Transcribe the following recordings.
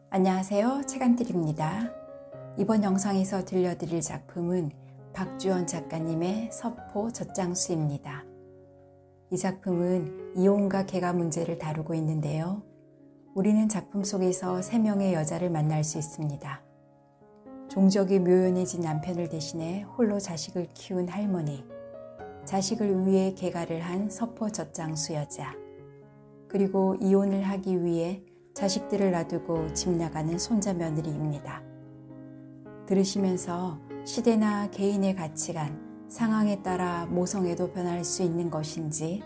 안녕하세요. 책안뜰입니다. 이번 영상에서 들려드릴 작품은 박주원 작가님의 서포 젖장수입니다. 이 작품은 이혼과 계가 문제를 다루고 있는데요. 우리는 작품 속에서 3명의 여자를 만날 수 있습니다. 종적이 묘연해진 남편을 대신해 홀로 자식을 키운 할머니, 자식을 위해 계가를 한 서포 젖장수 여자, 그리고 이혼을 하기 위해 자식들을 놔두고 집 나가는 손자 며느리입니다. 들으시면서 시대나 개인의 가치관, 상황에 따라 모성애도 변할 수 있는 것인지,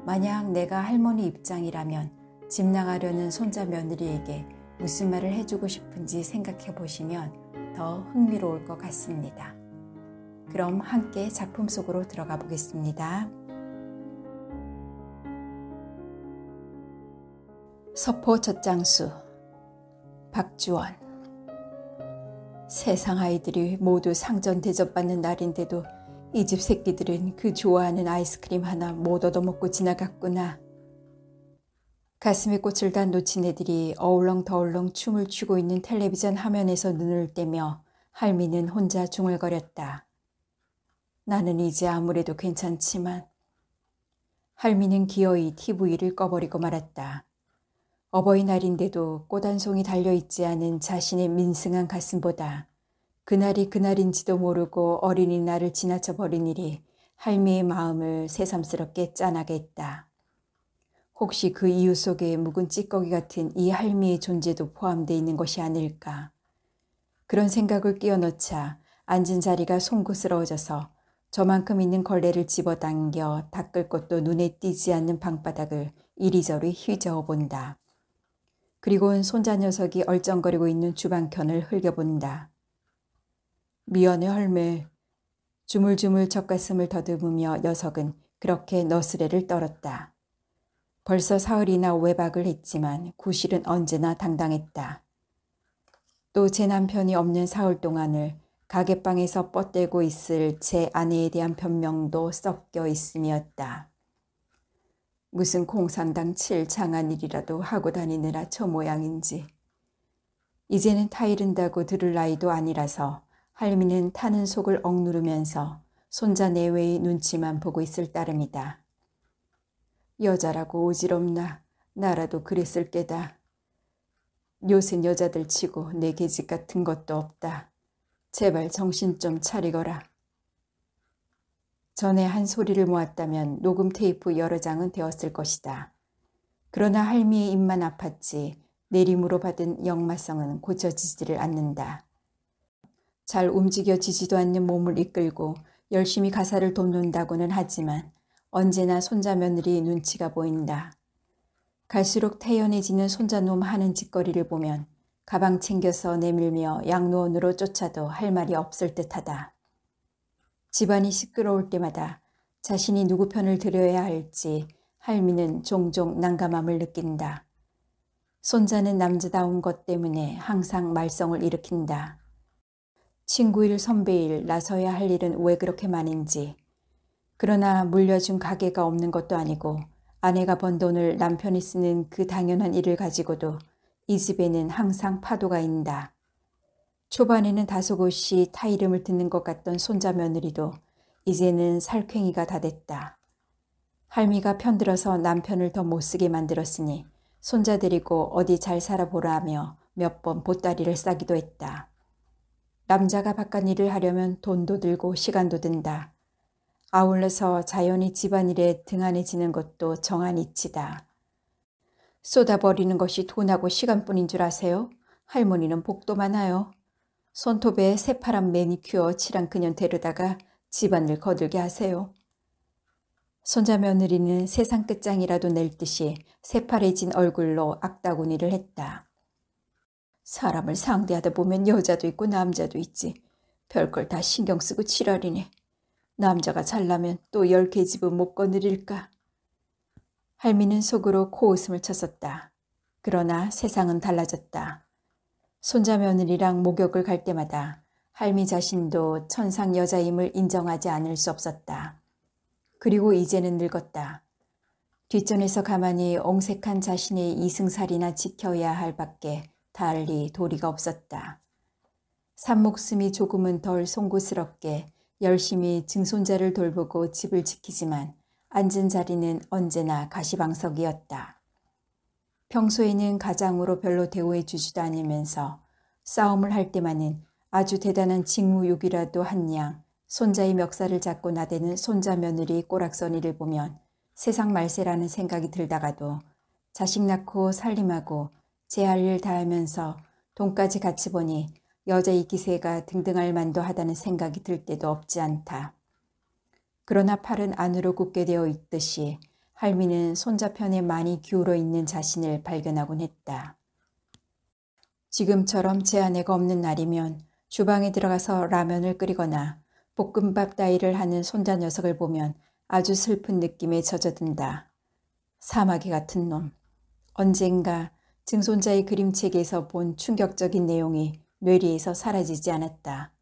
만약 내가 할머니 입장이라면 집 나가려는 손자 며느리에게 무슨 말을 해주고 싶은지 생각해 보시면 더 흥미로울 것 같습니다. 그럼 함께 작품 속으로 들어가 보겠습니다. 서포 젖장수 박주원. 세상 아이들이 모두 상전 대접받는 날인데도 이 집 새끼들은 그 좋아하는 아이스크림 하나 못 얻어먹고 지나갔구나. 가슴에 꽃을 단 놓친 애들이 어울렁더울렁 춤을 추고 있는 텔레비전 화면에서 눈을 떼며 할미는 혼자 중얼거렸다. 나는 이제 아무래도 괜찮지만. 할미는 기어이 TV를 꺼버리고 말았다. 어버이날인데도 꽃 한 송이 달려있지 않은 자신의 민승한 가슴보다 그날이 그날인지도 모르고 어린이날을 지나쳐버린 일이 할미의 마음을 새삼스럽게 짠하게 했다. 혹시 그 이유 속에 묵은 찌꺼기 같은 이 할미의 존재도 포함되어 있는 것이 아닐까. 그런 생각을 끼워넣자 앉은 자리가 송구스러워져서 저만큼 있는 걸레를 집어당겨 닦을 것도 눈에 띄지 않는 방바닥을 이리저리 휘저어 본다. 그리고는 손자 녀석이 얼쩡거리고 있는 주방편을 흘겨본다. 미안해 할매. 주물주물 젖가슴을 더듬으며 녀석은 그렇게 너스레를 떨었다. 벌써 사흘이나 외박을 했지만 구실은 언제나 당당했다. 또 제 남편이 없는 사흘 동안을 가게방에서 뻗대고 있을 제 아내에 대한 변명도 섞여 있음이었다. 무슨 공산당 7 장안일이라도 하고 다니느라 저 모양인지. 이제는 타이른다고 들을 나이도 아니라서 할미는 타는 속을 억누르면서 손자 내외의 눈치만 보고 있을 따름이다. 여자라고 오지럽나. 나라도 그랬을 게다. 요새 여자들 치고 내 계집 같은 것도 없다. 제발 정신 좀 차리거라. 전에 한 소리를 모았다면 녹음 테이프 여러 장은 되었을 것이다. 그러나 할미의 입만 아팠지 내림으로 받은 역마성은 고쳐지지를 않는다. 잘 움직여지지도 않는 몸을 이끌고 열심히 가사를 돕는다고는 하지만 언제나 손자 며느리의 눈치가 보인다. 갈수록 태연해지는 손자놈 하는 짓거리를 보면 가방 챙겨서 내밀며 양로원으로 쫓아도 할 말이 없을 듯하다. 집안이 시끄러울 때마다 자신이 누구 편을 들여야 할지 할미는 종종 난감함을 느낀다. 손자는 남자다운 것 때문에 항상 말썽을 일으킨다. 친구일 선배일 나서야 할 일은 왜 그렇게 많은지. 그러나 물려준 가게가 없는 것도 아니고 아내가 번 돈을 남편이 쓰는 그 당연한 일을 가지고도 이 집에는 항상 파도가 인다. 초반에는 다소곳이 타 이름을 듣는 것 같던 손자 며느리도 이제는 살쾡이가 다 됐다. 할미가 편들어서 남편을 더 못쓰게 만들었으니 손자 데리고 어디 잘 살아보라며 몇 번 보따리를 싸기도 했다. 남자가 바깥 일을 하려면 돈도 들고 시간도 든다. 아울러서 자연히 집안일에 등한해지는 것도 정한 이치다. 쏟아버리는 것이 돈하고 시간뿐인 줄 아세요? 할머니는 복도 많아요. 손톱에 새파란 매니큐어 칠한 그년 데려다가 집안일 거들게 하세요. 손자 며느리는 세상 끝장이라도 낼 듯이 새파래진 얼굴로 악다구니를 했다. 사람을 상대하다 보면 여자도 있고 남자도 있지. 별걸 다 신경 쓰고 지랄이네. 남자가 잘나면 또 10계집은 못 거느릴까. 할미는 속으로 코웃음을 쳤었다. 그러나 세상은 달라졌다. 손자 며느리랑 목욕을 갈 때마다 할미 자신도 천상 여자임을 인정하지 않을 수 없었다. 그리고 이제는 늙었다. 뒷전에서 가만히 옹색한 자신의 이승살이나 지켜야 할 밖에 달리 도리가 없었다. 산목숨이 조금은 덜 송구스럽게 열심히 증손자를 돌보고 집을 지키지만 앉은 자리는 언제나 가시방석이었다. 평소에는 가장으로 별로 대우해 주지도 않으면서 싸움을 할 때만은 아주 대단한 직무욕이라도 한 양 손자의 멱살을 잡고 나대는 손자 며느리 꼬락서니를 보면 세상 말세라는 생각이 들다가도 자식 낳고 살림하고 제 할 일 다하면서 돈까지 같이 보니 여자의 기세가 등등할 만도 하다는 생각이 들 때도 없지 않다. 그러나 팔은 안으로 굳게 되어 있듯이 할미는 손자 편에 많이 기울어 있는 자신을 발견하곤 했다. 지금처럼 제 아내가 없는 날이면 주방에 들어가서 라면을 끓이거나 볶음밥 따위를 하는 손자 녀석을 보면 아주 슬픈 느낌에 젖어든다. 사마귀 같은 놈. 언젠가 증손자의 그림책에서 본 충격적인 내용이 뇌리에서 사라지지 않았다.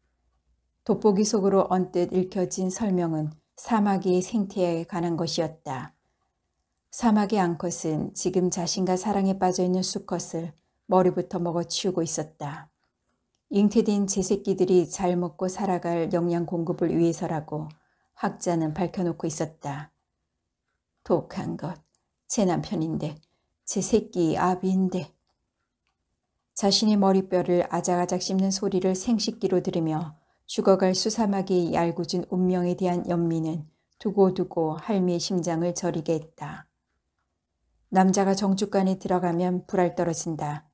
돋보기 속으로 언뜻 읽혀진 설명은 사마귀의 생태에 관한 것이었다. 사마귀 앙컷은 지금 자신과 사랑에 빠져있는 수컷을 머리부터 먹어치우고 있었다. 잉태된 제 새끼들이 잘 먹고 살아갈 영양 공급을 위해서라고 학자는 밝혀놓고 있었다. 독한 것, 제 남편인데, 제 새끼 아비인데. 자신의 머리뼈를 아작아작 씹는 소리를 생식기로 들으며 죽어갈 수사마귀의 얄궂은 운명에 대한 연민은 두고두고 할미의 심장을 저리게 했다. 남자가 정주간에 들어가면 불알 떨어진다.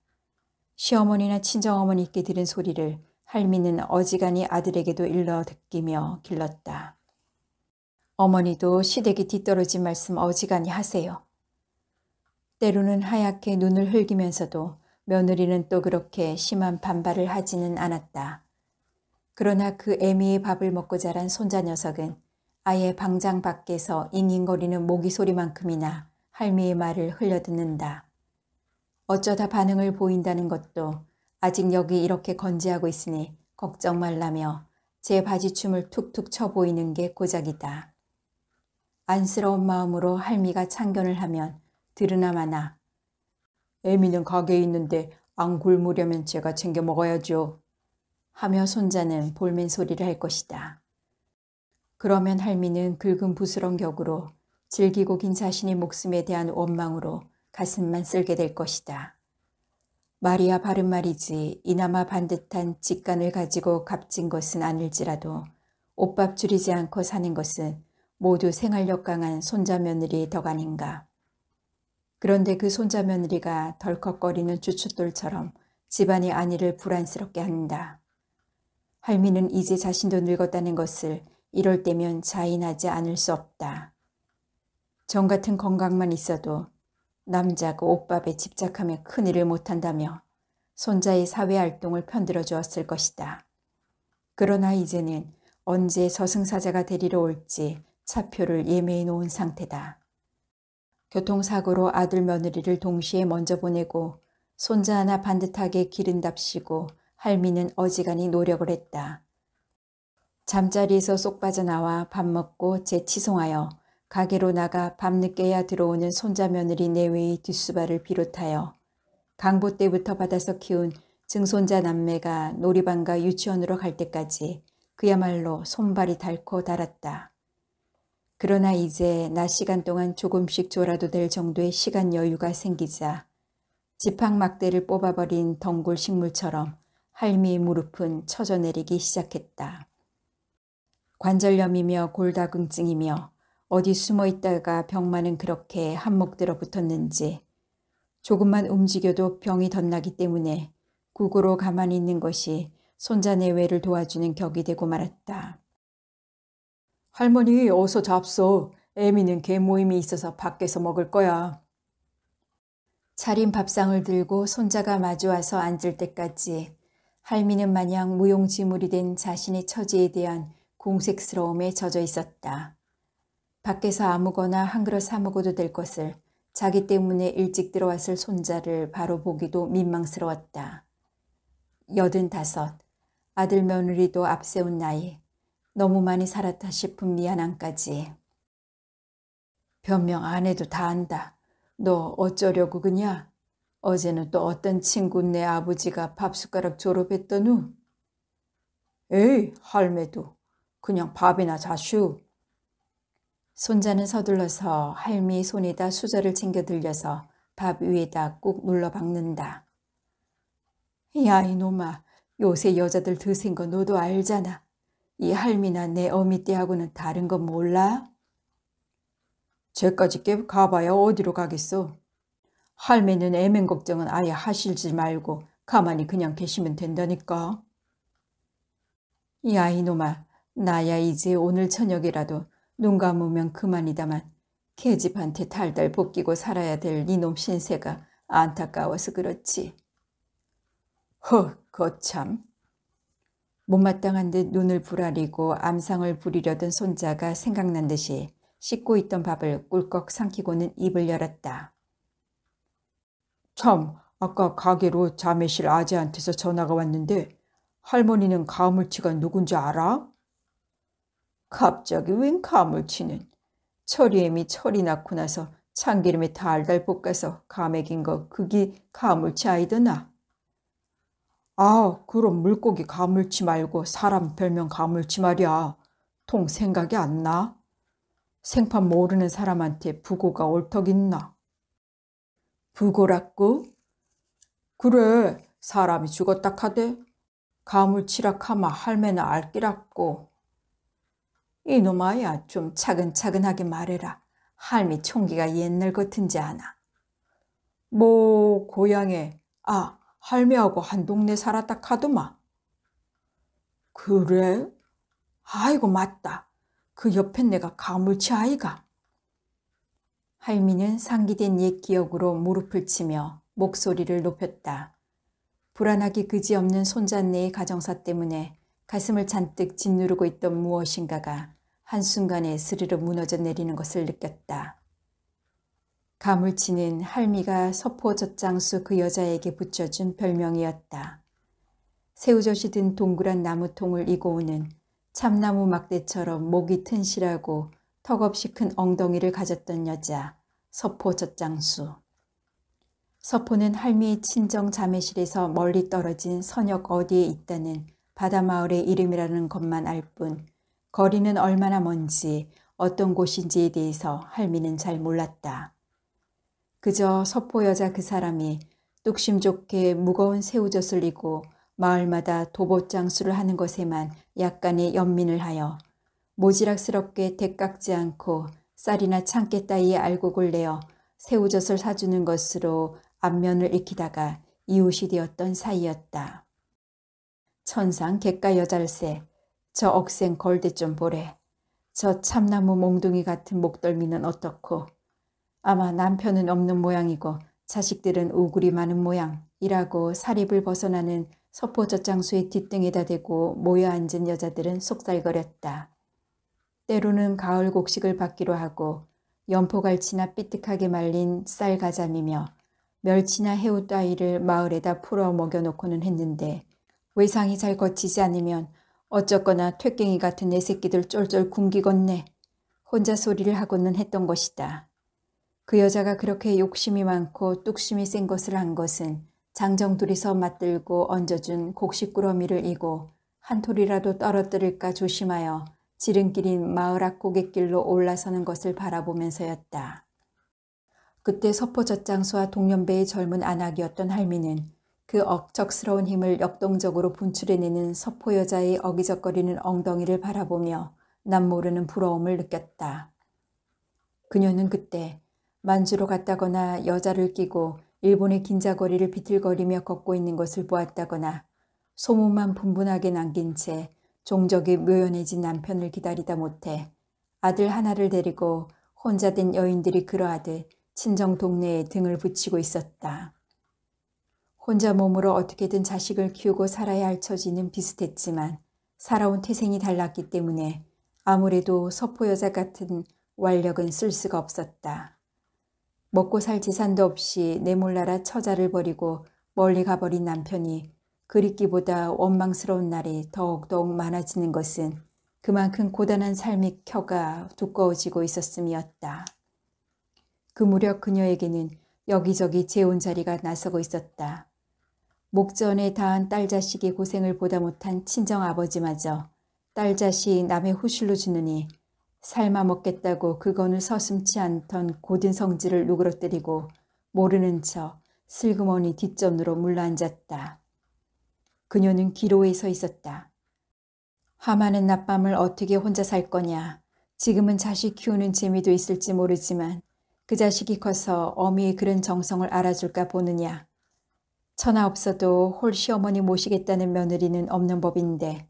시어머니나 친정어머니께 들은 소리를 할미는 어지간히 아들에게도 일러 듣기며 길렀다. 어머니도 시댁이 뒤떨어진 말씀 어지간히 하세요. 때로는 하얗게 눈을 흘기면서도 며느리는 또 그렇게 심한 반발을 하지는 않았다. 그러나 그 애미의 밥을 먹고 자란 손자 녀석은 아예 방장 밖에서 잉잉거리는 모기 소리만큼이나 할미의 말을 흘려듣는다. 어쩌다 반응을 보인다는 것도 아직 여기 이렇게 건재하고 있으니 걱정 말라며 제 바지춤을 툭툭 쳐 보이는 게 고작이다. 안쓰러운 마음으로 할미가 참견을 하면 들으나 마나 애미는 가게에 있는데 안 굶으려면 제가 챙겨 먹어야죠. 하며 손자는 볼멘 소리를 할 것이다. 그러면 할미는 긁은 부스런 격으로 질기고 긴 자신의 목숨에 대한 원망으로 가슴만 쓸게 될 것이다. 말이야 바른 말이지 이나마 반듯한 직간을 가지고 값진 것은 아닐지라도 옷밥 줄이지 않고 사는 것은 모두 생활력 강한 손자 며느리의 덕 아닌가. 그런데 그 손자 며느리가 덜컥거리는 주춧돌처럼 집안의 안위를 불안스럽게 한다. 할미는 이제 자신도 늙었다는 것을 이럴 때면 자인하지 않을 수 없다. 정 같은 건강만 있어도 남자고 옷밥에 집착하며 큰일을 못한다며 손자의 사회활동을 편들어 주었을 것이다. 그러나 이제는 언제 저승사자가 데리러 올지 차표를 예매해 놓은 상태다. 교통사고로 아들 며느리를 동시에 먼저 보내고 손자 하나 반듯하게 기른답시고 할미는 어지간히 노력을 했다. 잠자리에서 쏙 빠져나와 밥 먹고 재치송하여 가게로 나가 밤늦게야 들어오는 손자 며느리 내외의 뒷수발을 비롯하여 강보 때부터 받아서 키운 증손자 남매가 놀이방과 유치원으로 갈 때까지 그야말로 손발이 닳고 닳았다. 그러나 이제 낮 시간 동안 조금씩 졸아도 될 정도의 시간 여유가 생기자 지팡막대를 뽑아버린 덩굴 식물처럼 할미의 무릎은 처져내리기 시작했다. 관절염이며 골다공증이며 어디 숨어있다가 병만은 그렇게 한몫 들어붙었는지 조금만 움직여도 병이 덧나기 때문에 국으로 가만히 있는 것이 손자 내외를 도와주는 격이 되고 말았다. 할머니 어서 잡숴. 애미는 개 모임이 있어서 밖에서 먹을 거야. 차린 밥상을 들고 손자가 마주와서 앉을 때까지 할미는 마냥 무용지물이 된 자신의 처지에 대한 공색스러움에 젖어 있었다. 밖에서 아무거나 한 그릇 사 먹어도 될 것을 자기 때문에 일찍 들어왔을 손자를 바로 보기도 민망스러웠다. 85, 아들 며느리도 앞세운 나이, 너무 많이 살았다 싶은 미안함까지. 변명 안 해도 다 안다. 너 어쩌려고 그냐? 어제는 또 어떤 친구네 아버지가 밥숟가락 졸업했던 후. 에이, 할매도 그냥 밥이나 자슈. 손자는 서둘러서 할미 손에다 수저를 챙겨 들려서 밥 위에다 꾹 눌러 박는다. 야, 이놈아, 요새 여자들 드센 거 너도 알잖아. 이 할미나 내 어미 때하고는 다른 거 몰라? 쟤까지 깨 가봐야 어디로 가겠어. 할매는 애맨 걱정은 아예 하실지 말고 가만히 그냥 계시면 된다니까. 야, 이놈아, 나야 이제 오늘 저녁이라도 눈 감으면 그만이다만 계집한테 달달 볶이고 살아야 될 이놈 신세가 안타까워서 그렇지. 거참. 못마땅한 듯 눈을 부라리고 암상을 부리려던 손자가 생각난 듯이 씻고 있던 밥을 꿀꺽 삼키고는 입을 열었다. 참, 아까 가게로 자매실 아재한테서 전화가 왔는데 할머니는 가물치가 누군지 알아? 갑자기 웬 가물치는? 철이애미 철이 낳고 나서 참기름에 달달 볶아서 가맥인 거 그게 가물치 아이더나? 아, 그럼 물고기 가물치 말고 사람 별명 가물치 말이야. 통 생각이 안 나? 생판 모르는 사람한테 부고가 옳턱 있나? 부고라고? 그래, 사람이 죽었다 카대. 가물치라 카마 할매나 알기랍고. 이놈아야, 좀 차근차근하게 말해라. 할미 총기가 옛날 같은지 아나. 뭐 고향에 할매하고 한 동네 살았다 카더마. 그래? 아이고 맞다. 그 옆엔 내가 가물치 아이가. 할미는 상기된 옛 기억으로 무릎을 치며 목소리를 높였다. 불안하기 그지없는 손자네의 가정사 때문에 가슴을 잔뜩 짓누르고 있던 무엇인가가 한순간에 스르르 무너져 내리는 것을 느꼈다. 가물치는 할미가 서포젖장수 그 여자에게 붙여준 별명이었다. 새우젓이 든 동그란 나무통을 이고 오는 참나무 막대처럼 목이 튼실하고 턱없이 큰 엉덩이를 가졌던 여자, 서포젖장수. 서포는 할미의 친정 자매실에서 멀리 떨어진 선역 어디에 있다는 바다마을의 이름이라는 것만 알 뿐 거리는 얼마나 먼지 어떤 곳인지에 대해서 할미는 잘 몰랐다. 그저 서포 여자 그 사람이 뚝심 좋게 무거운 새우젓을 이고 마을마다 도봇장수를 하는 것에만 약간의 연민을 하여 모지락스럽게 대깎지 않고 쌀이나 참깨 따위의 알곡을 내어 새우젓을 사주는 것으로 안면을 익히다가 이웃이 되었던 사이였다. 천상 객가 여잘세, 저 억센 걸대 좀 보래. 저 참나무 몽둥이 같은 목덜미는 어떻고. 아마 남편은 없는 모양이고 자식들은 우굴이 많은 모양이라고 사립을 벗어나는 서포젖장수의 뒷등에다 대고 모여 앉은 여자들은 속살거렸다. 때로는 가을 곡식을 받기로 하고 연포갈치나 삐뜩하게 말린 쌀가자미며 멸치나 해우 따위를 마을에다 풀어 먹여놓고는 했는데 외상이 잘 거치지 않으면 어쩌거나 퇴깽이 같은 내 새끼들 쫄쫄 굶기겠네. 혼자 소리를 하고는 했던 것이다. 그 여자가 그렇게 욕심이 많고 뚝심이 센 것을 한 것은 장정둘이서 맞들고 얹어준 곡식꾸러미를 이고 한 톨이라도 떨어뜨릴까 조심하여 지름길인 마을 앞 고갯길로 올라서는 것을 바라보면서였다. 그때 서포젖장수와 동년배의 젊은 안악이었던 할미는 그 억척스러운 힘을 역동적으로 분출해내는 서포 여자의 어기적거리는 엉덩이를 바라보며 남모르는 부러움을 느꼈다. 그녀는 그때 만주로 갔다거나 여자를 끼고 일본의 긴자거리를 비틀거리며 걷고 있는 것을 보았다거나 소문만 분분하게 남긴 채 종적이 묘연해진 남편을 기다리다 못해 아들 하나를 데리고 혼자 된 여인들이 그러하듯 친정 동네에 등을 붙이고 있었다. 혼자 몸으로 어떻게든 자식을 키우고 살아야 할 처지는 비슷했지만 살아온 태생이 달랐기 때문에 아무래도 서포 여자 같은 완력은 쓸 수가 없었다. 먹고 살 재산도 없이 내몰라라 처자를 버리고 멀리 가버린 남편이 그립기보다 원망스러운 날이 더욱더욱 많아지는 것은 그만큼 고단한 삶의 켜가 두꺼워지고 있었음이었다. 그 무렵 그녀에게는 여기저기 재혼자리가 나서고 있었다. 목전에 닿은 딸 자식의 고생을 보다 못한 친정아버지마저 딸 자식 남의 후술로 주느니 삶아 먹겠다고 그건을 서슴지 않던 고든 성질을 누그러뜨리고 모르는 척 슬그머니 뒷전으로 물러앉았다. 그녀는 기로에 서 있었다. 화많은 낮밤을 어떻게 혼자 살 거냐. 지금은 자식 키우는 재미도 있을지 모르지만 그 자식이 커서 어미의 그런 정성을 알아줄까 보느냐. 천하 없어도 홀 시어머니 모시겠다는 며느리는 없는 법인데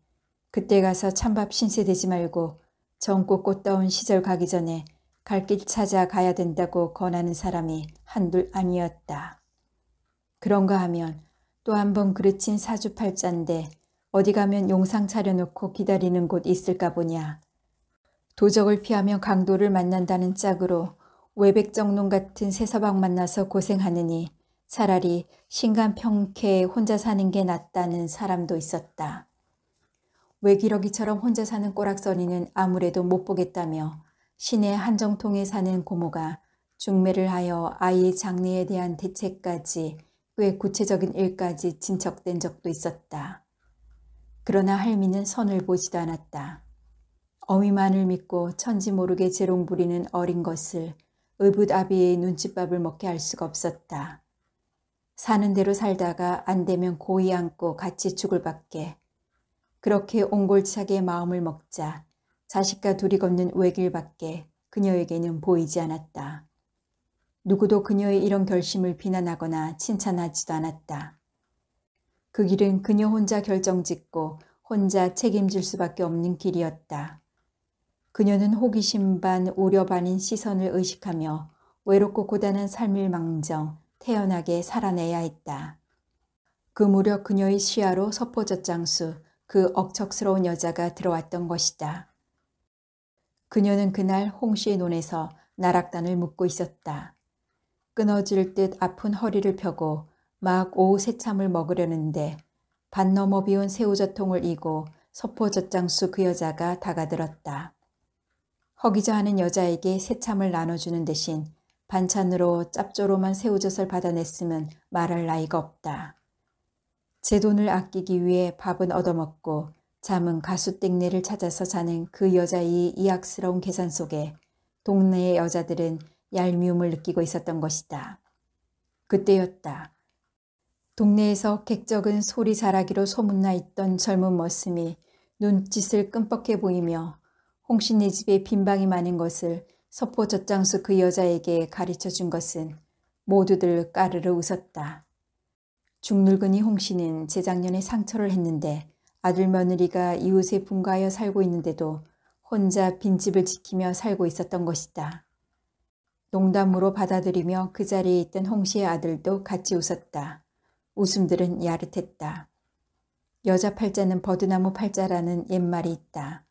그때 가서 찬밥 신세되지 말고 젊고 꽃다운 시절 가기 전에 갈 길 찾아 가야 된다고 권하는 사람이 한둘 아니었다. 그런가 하면 또 한 번 그르친 사주팔자인데 어디 가면 용상 차려놓고 기다리는 곳 있을까 보냐. 도적을 피하며 강도를 만난다는 짝으로 외백정농 같은 새서방 만나서 고생하느니 차라리 신간평케 혼자 사는 게 낫다는 사람도 있었다. 외기러기처럼 혼자 사는 꼬락서니는 아무래도 못 보겠다며 시내 한정통에 사는 고모가 중매를 하여 아이의 장례에 대한 대책까지 꽤 구체적인 일까지 진척된 적도 있었다. 그러나 할미는 선을 보지도 않았다. 어미만을 믿고 천지 모르게 재롱 부리는 어린 것을 의붓아비의 눈칫밥을 먹게 할 수가 없었다. 사는 대로 살다가 안 되면 고이 안고 같이 죽을 밖에. 그렇게 옹골차게 마음을 먹자 자식과 둘이 걷는 외길밖에 그녀에게는 보이지 않았다. 누구도 그녀의 이런 결심을 비난하거나 칭찬하지도 않았다. 그 길은 그녀 혼자 결정짓고 혼자 책임질 수밖에 없는 길이었다. 그녀는 호기심 반 우려 반인 시선을 의식하며 외롭고 고단한 삶을 망정 태연하게 살아내야 했다. 그 무렵 그녀의 시야로 서포젖장수 그 억척스러운 여자가 들어왔던 것이다. 그녀는 그날 홍씨의 논에서 나락단을 묶고 있었다. 끊어질 듯 아픈 허리를 펴고 막 오후 새참을 먹으려는데 반 넘어 비운 새우젓통을 이고 서포젖장수 그 여자가 다가들었다. 허기져 하는 여자에게 새참을 나눠주는 대신 반찬으로 짭조름한 새우젓을 받아냈으면 말할 나위가 없다. 제 돈을 아끼기 위해 밥은 얻어먹고 잠은 가수땡내를 찾아서 자는 그 여자의 이악스러운 계산 속에 동네의 여자들은 얄미움을 느끼고 있었던 것이다. 그때였다. 동네에서 객적은 소리 잘하기로 소문나 있던 젊은 머슴이 눈짓을 끔뻑해 보이며 홍씨네 집에 빈방이 많은 것을 서포젖장수 그 여자에게 가르쳐 준 것은 모두들 까르르 웃었다. 중늙은이 홍씨는 재작년에 상처를 했는데 아들 며느리가 이웃에 분가하여 살고 있는데도 혼자 빈집을 지키며 살고 있었던 것이다. 농담으로 받아들이며 그 자리에 있던 홍씨의 아들도 같이 웃었다. 웃음들은 야릇했다. 여자 팔자는 버드나무 팔자라는 옛말이 있다.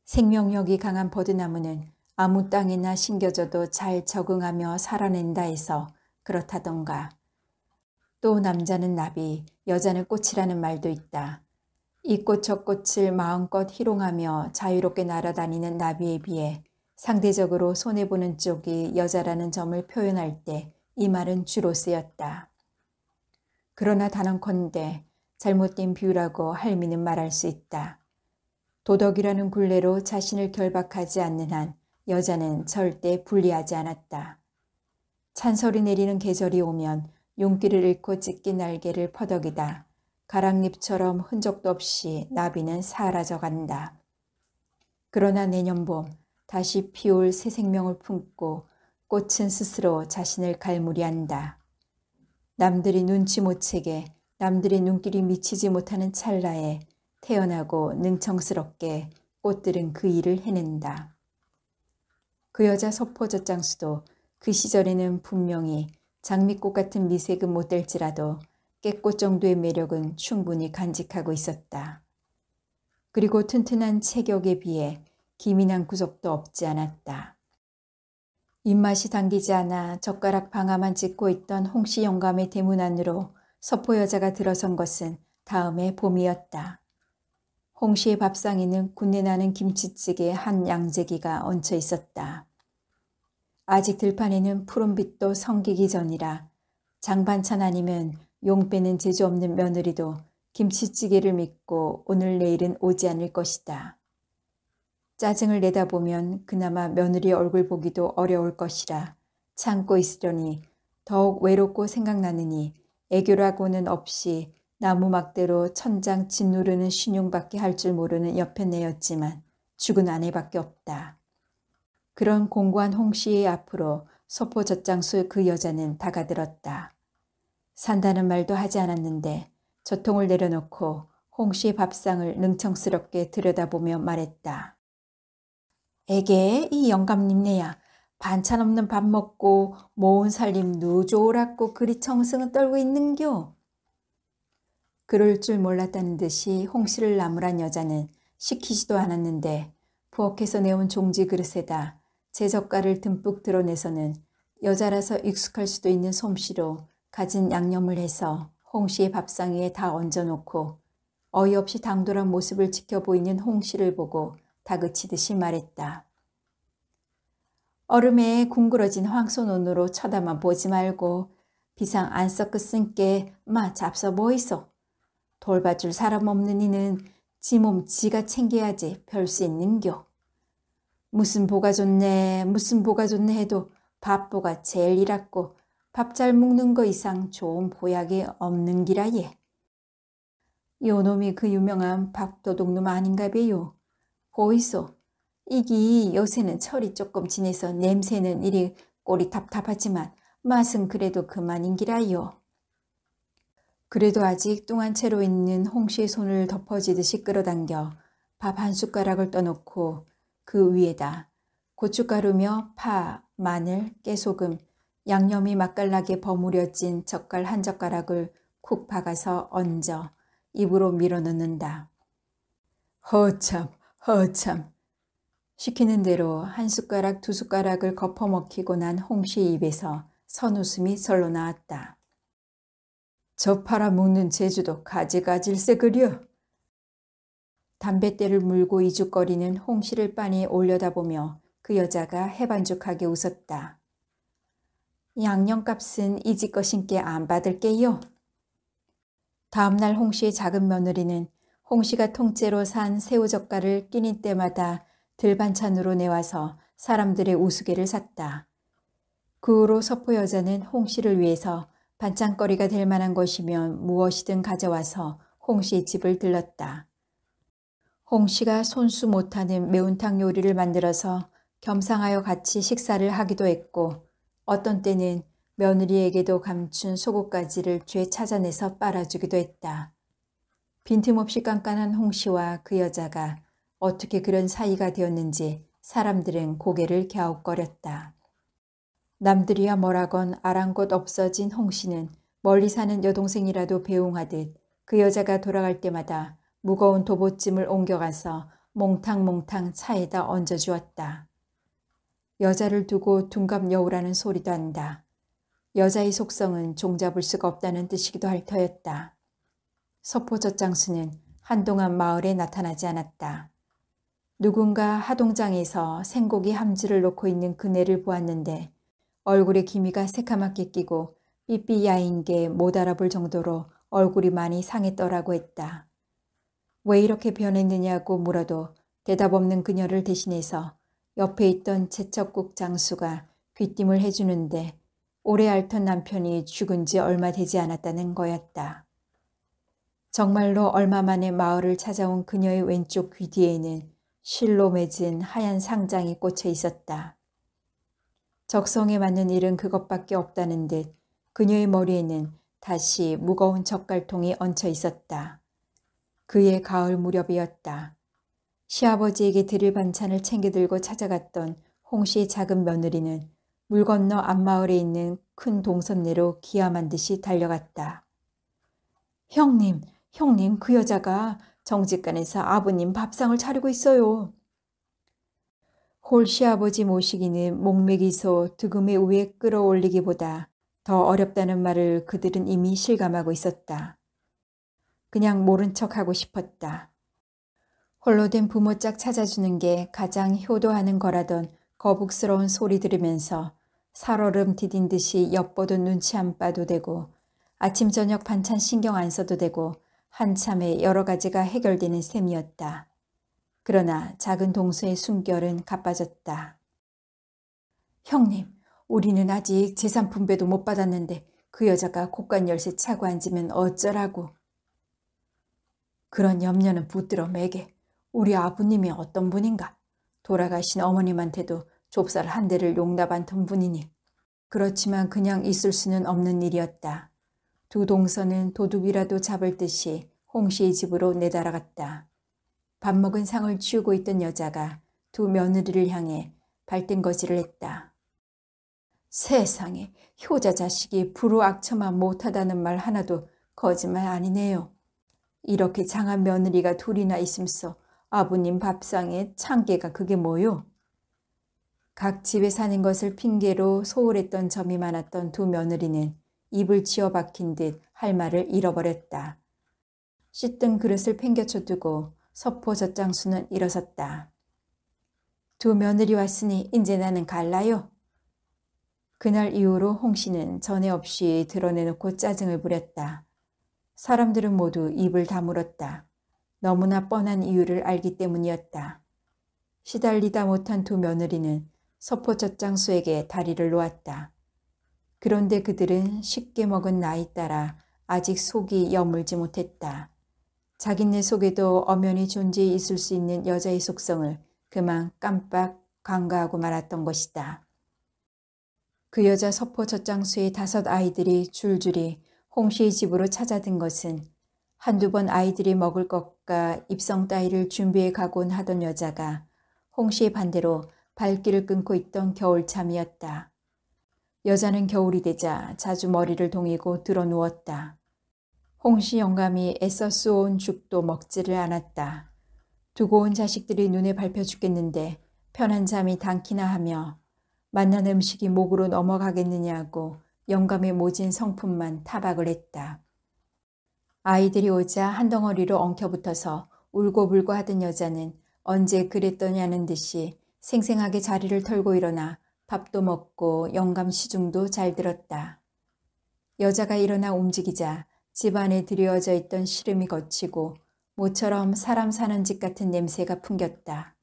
생명력이 강한 버드나무는 아무 땅에나 심겨져도 잘 적응하며 살아낸다 해서 그렇다던가. 또 남자는 나비, 여자는 꽃이라는 말도 있다. 이 꽃 저 꽃을 마음껏 희롱하며 자유롭게 날아다니는 나비에 비해 상대적으로 손해보는 쪽이 여자라는 점을 표현할 때 이 말은 주로 쓰였다. 그러나 단언컨대 잘못된 비유라고 할미는 말할 수 있다. 도덕이라는 굴레로 자신을 결박하지 않는 한 여자는 절대 불리하지 않았다. 찬설이 내리는 계절이 오면 용기를 잃고 찢긴 날개를 퍼덕이다. 가랑잎처럼 흔적도 없이 나비는 사라져 간다. 그러나 내년 봄 다시 피울 새 생명을 품고 꽃은 스스로 자신을 갈무리한다. 남들이 눈치 못 채게 남들의 눈길이 미치지 못하는 찰나에 태연하고 능청스럽게 꽃들은 그 일을 해낸다. 그 여자 서포젖장수도 그 시절에는 분명히 장미꽃 같은 미색은 못될지라도 깨꽃 정도의 매력은 충분히 간직하고 있었다. 그리고 튼튼한 체격에 비해 기민한 구석도 없지 않았다. 입맛이 당기지 않아 젓가락 방아만 찍고 있던 홍씨 영감의 대문 안으로 서포 여자가 들어선 것은 다음해 봄이었다. 홍씨의 밥상에는 군내나는 김치찌개 한 양재기가 얹혀 있었다. 아직 들판에는 푸른빛도 성기기 전이라 장반찬 아니면 용 빼는 재주 없는 며느리도 김치찌개를 믿고 오늘 내일은 오지 않을 것이다. 짜증을 내다보면 그나마 며느리 얼굴 보기도 어려울 것이라 참고 있으려니 더욱 외롭고 생각나느니 애교라고는 없이 나무막대로 천장 짓누르는 신용밖에 할 줄 모르는 여편네였지만 죽은 아내밖에 없다. 그런 공고한 홍씨의 앞으로 소포 젖장수 그 여자는 다가들었다. 산다는 말도 하지 않았는데 젖통을 내려놓고 홍씨의 밥상을 능청스럽게 들여다보며 말했다. 에게 이 영감님네야 반찬 없는 밥 먹고 모은 살림 누조라고 그리 청승은 떨고 있는겨. 그럴 줄 몰랐다는 듯이 홍씨를 나무란 여자는 시키지도 않았는데 부엌에서 내온 종지 그릇에다 제 젓갈을 듬뿍 드러내서는 여자라서 익숙할 수도 있는 솜씨로 가진 양념을 해서 홍씨의 밥상 위에 다 얹어놓고 어이없이 당돌한 모습을 지켜보이는 홍씨를 보고 다그치듯이 말했다. 얼음에 궁그러진 황소눈으로 쳐다만 보지 말고 비상 안 썩었으니께 마 잡숴 뭐이소. 돌봐줄 사람 없는 이는 지 몸 지가 챙겨야지 별 수 있는겨. 무슨 보가 좋네 무슨 보가 좋네 해도 밥보가 제일 이랐고 밥 잘 먹는 거 이상 좋은 보약이 없는 기라 예. 요놈이 그 유명한 밥도둑놈 아닌가 배요. 보이소. 이기 요새는 철이 조금 지내서 냄새는 이리 꼴이 답답하지만 맛은 그래도 그만인기라요. 그래도 아직 뚱한 채로 있는 홍씨의 손을 덮어지듯이 끌어당겨 밥 한 숟가락을 떠놓고 그 위에다 고춧가루며 파, 마늘, 깨소금, 양념이 맛깔나게 버무려진 젓갈 한 젓가락을 쿡 박아서 얹어 입으로 밀어넣는다. 허참 허참. 시키는 대로 한 숟가락 두 숟가락을 거퍼먹히고 난 홍씨 입에서 선웃음이 절로 나왔다. 저 팔아먹는 재주도 가지가질세 그려. 담뱃대를 물고 이죽거리는 홍씨를 빤히 올려다보며 그 여자가 해반죽하게 웃었다. 양념값은 이 집 것인께 안 받을게요. 다음날 홍씨의 작은 며느리는 홍씨가 통째로 산 새우젓갈을 끼니 때마다 들반찬으로 내와서 사람들의 우스개를 샀다. 그 후로 서포 여자는 홍씨를 위해서 반찬거리가 될 만한 것이면 무엇이든 가져와서 홍씨의 집을 들렀다. 홍씨가 손수 못하는 매운탕 요리를 만들어서 겸상하여 같이 식사를 하기도 했고 어떤 때는 며느리에게도 감춘 속옷가지를 죄 찾아내서 빨아주기도 했다. 빈틈없이 깐깐한 홍씨와 그 여자가 어떻게 그런 사이가 되었는지 사람들은 고개를 갸웃거렸다. 남들이야 뭐라건 아랑곳 없어진 홍씨는 멀리 사는 여동생이라도 배웅하듯 그 여자가 돌아갈 때마다 무거운 도봇짐을 옮겨가서 몽탕몽탕 차에다 얹어주었다. 여자를 두고 둔갑 여우라는 소리도 한다. 여자의 속성은 종잡을 수가 없다는 뜻이기도 할 터였다. 서포 젖장수는 한동안 마을에 나타나지 않았다. 누군가 하동장에서 생고기 함지를 놓고 있는 그네를 보았는데 얼굴에 기미가 새카맣게 끼고 삐삐야인 게 못 알아볼 정도로 얼굴이 많이 상했더라고 했다. 왜 이렇게 변했느냐고 물어도 대답 없는 그녀를 대신해서 옆에 있던 제첩국 장수가 귀띔을 해주는데 오래 앓던 남편이 죽은 지 얼마 되지 않았다는 거였다. 정말로 얼마 만에 마을을 찾아온 그녀의 왼쪽 귀 뒤에는 실로 맺은 하얀 상장이 꽂혀 있었다. 적성에 맞는 일은 그것밖에 없다는 듯 그녀의 머리에는 다시 무거운 젓갈통이 얹혀 있었다. 그의 가을 무렵이었다. 시아버지에게 드릴 반찬을 챙겨 들고 찾아갔던 홍씨의 작은 며느리는 물 건너 앞마을에 있는 큰 동선내로 기함한 듯이 달려갔다. 형님 그 여자가 정직간에서 아버님 밥상을 차리고 있어요. 홀 시아버지 모시기는 목매기소 득음의 위에 끌어올리기보다 더 어렵다는 말을 그들은 이미 실감하고 있었다. 그냥 모른 척하고 싶었다. 홀로 된 부모 짝 찾아주는 게 가장 효도하는 거라던 거북스러운 소리 들으면서 살얼음 디딘 듯이 엿보도 눈치 안 봐도 되고 아침 저녁 반찬 신경 안 써도 되고 한참에 여러 가지가 해결되는 셈이었다. 그러나 작은 동서의 숨결은 가빠졌다. 형님, 우리는 아직 재산 분배도 못 받았는데 그 여자가 곳간 열쇠 차고 앉으면 어쩌라고. 그런 염려는 붙들어 매게. 우리 아버님이 어떤 분인가. 돌아가신 어머님한테도 좁쌀 한 대를 용납 않던 분이니. 그렇지만 그냥 있을 수는 없는 일이었다. 두 동서는 도둑이라도 잡을 듯이 홍 씨의 집으로 내달아갔다. 밥 먹은 상을 치우고 있던 여자가 두 며느리를 향해 발등거지를 했다. 세상에, 효자 자식이 불우악처만 못하다는 말 하나도 거짓말 아니네요. 이렇게 장한 며느리가 둘이나 있으면서 아버님 밥상에 참깨가 그게 뭐요? 각 집에 사는 것을 핑계로 소홀했던 점이 많았던 두 며느리는 입을 쥐어 박힌 듯 할 말을 잃어버렸다. 씻던 그릇을 팽겨쳐 두고 서포 젖장수는 일어섰다. 두 며느리 왔으니 이제 나는 갈라요. 그날 이후로 홍 씨는 전에 없이 드러내놓고 짜증을 부렸다. 사람들은 모두 입을 다물었다. 너무나 뻔한 이유를 알기 때문이었다. 시달리다 못한 두 며느리는 서포 젖장수에게 다리를 놓았다. 그런데 그들은 쉽게 먹은 나이 따라 아직 속이 여물지 못했다. 자기네 속에도 엄연히 존재해 있을 수 있는 여자의 속성을 그만 깜빡 간과하고 말았던 것이다. 그 여자 서포 젖장수의 5 아이들이 줄줄이 홍 씨의 집으로 찾아든 것은 한두 번 아이들이 먹을 것과 입성 따위를 준비해 가곤 하던 여자가 홍 씨의 반대로 발길을 끊고 있던 겨울참이었다. 여자는 겨울이 되자 자주 머리를 동이고 들어 누웠다. 홍 씨 영감이 애써 쏘온 죽도 먹지를 않았다. 두고 온 자식들이 눈에 밟혀 죽겠는데 편한 잠이 닿기나 하며 만난 음식이 목으로 넘어가겠느냐고 영감의 모진 성품만 타박을 했다. 아이들이 오자 한 덩어리로 엉켜붙어서 울고불고 하던 여자는 언제 그랬더냐는 듯이 생생하게 자리를 털고 일어나 밥도 먹고 영감 시중도 잘 들었다. 여자가 일어나 움직이자 집안에 드리워져 있던 시름이 거치고 모처럼 사람 사는 집 같은 냄새가 풍겼다.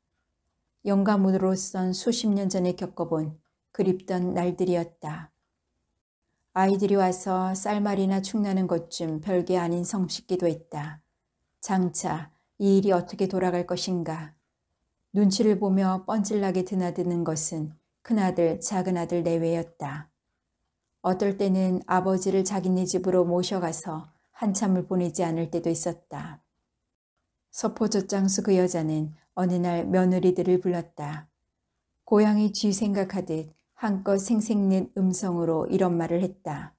영감으로선 수십 년 전에 겪어본 그립던 날들이었다. 아이들이 와서 쌀말이나 축나는 것 좀 별게 아닌 성쉽기도 했다. 장차 이 일이 어떻게 돌아갈 것인가. 눈치를 보며 뻔질나게 드나드는 것은 큰아들, 작은아들 내외였다. 어떨 때는 아버지를 자기네 집으로 모셔가서 한참을 보내지 않을 때도 있었다. 서포젖장수 그 여자는 어느 날 며느리들을 불렀다. 고양이 쥐 생각하듯 한껏 생색낸 음성으로 이런 말을 했다.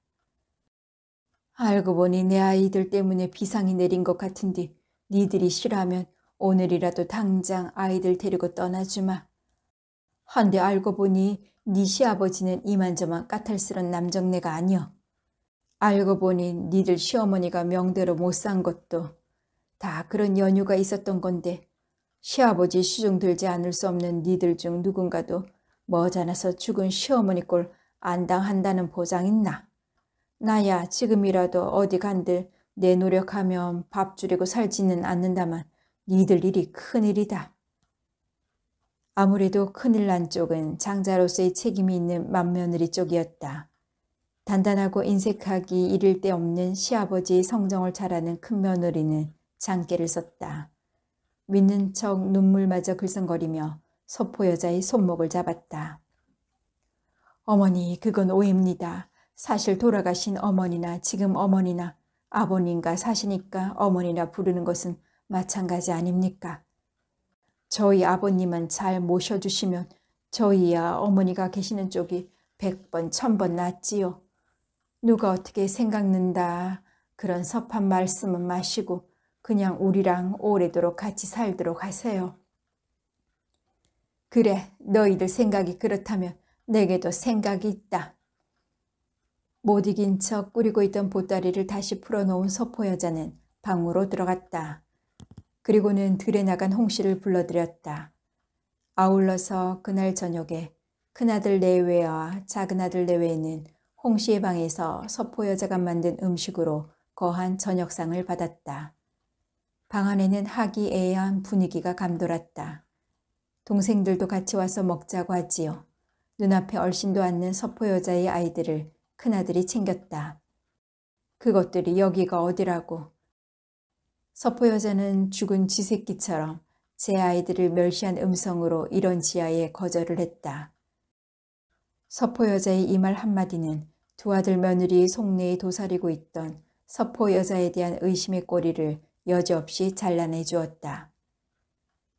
알고 보니 내 아이들 때문에 비상이 내린 것 같은데 니들이 싫어하면 오늘이라도 당장 아이들 데리고 떠나주마. 한데 알고 보니 니 시아버지는 이만저만 까탈스런 남정네가 아니여. 알고 보니 니들 시어머니가 명대로 못 산 것도 다 그런 연유가 있었던 건데 시아버지 시중 들지 않을 수 없는 니들 중 누군가도 머지않아서 죽은 시어머니 꼴 안 당한다는 보장 있나? 나야 지금이라도 어디 간들 내 노력하면 밥 줄이고 살지는 않는다만 니들 일이 큰일이다. 아무래도 큰일 난 쪽은 장자로서의 책임이 있는 맏며느리 쪽이었다. 단단하고 인색하기 이를 데 없는 시아버지의 성정을 잘 아는 큰며느리는 장깨를 썼다. 믿는 척 눈물마저 글썽거리며 서포 여자의 손목을 잡았다. 어머니, 그건 오해입니다. 사실 돌아가신 어머니나 지금 어머니나 아버님과 사시니까 어머니라 부르는 것은 마찬가지 아닙니까? 저희 아버님은 잘 모셔주시면 저희야 어머니가 계시는 쪽이 100번 1000번 낫지요. 누가 어떻게 생각는다 그런 섭한 말씀은 마시고 그냥 우리랑 오래도록 같이 살도록 하세요. 그래, 너희들 생각이 그렇다면 내게도 생각이 있다. 못 이긴 척 꾸리고 있던 보따리를 다시 풀어놓은 서포 여자는 방으로 들어갔다. 그리고는 들에 나간 홍 씨를 불러들였다. 아울러서 그날 저녁에 큰아들 내외와 작은아들 내외는 홍씨의 방에서 서포 여자가 만든 음식으로 거한 저녁상을 받았다. 방 안에는 화기애애한 분위기가 감돌았다. 동생들도 같이 와서 먹자고 하지요. 눈앞에 얼씬도 않는 서포 여자의 아이들을 큰아들이 챙겼다. 그것들이 여기가 어디라고. 서포 여자는 죽은 쥐새끼처럼 제 아이들을 멸시한 음성으로 이런 지하에 거절을 했다. 서포 여자의 이 말 한마디는 두 아들 며느리 속내에 도사리고 있던 서포 여자에 대한 의심의 꼬리를 여지없이 잘라내 주었다.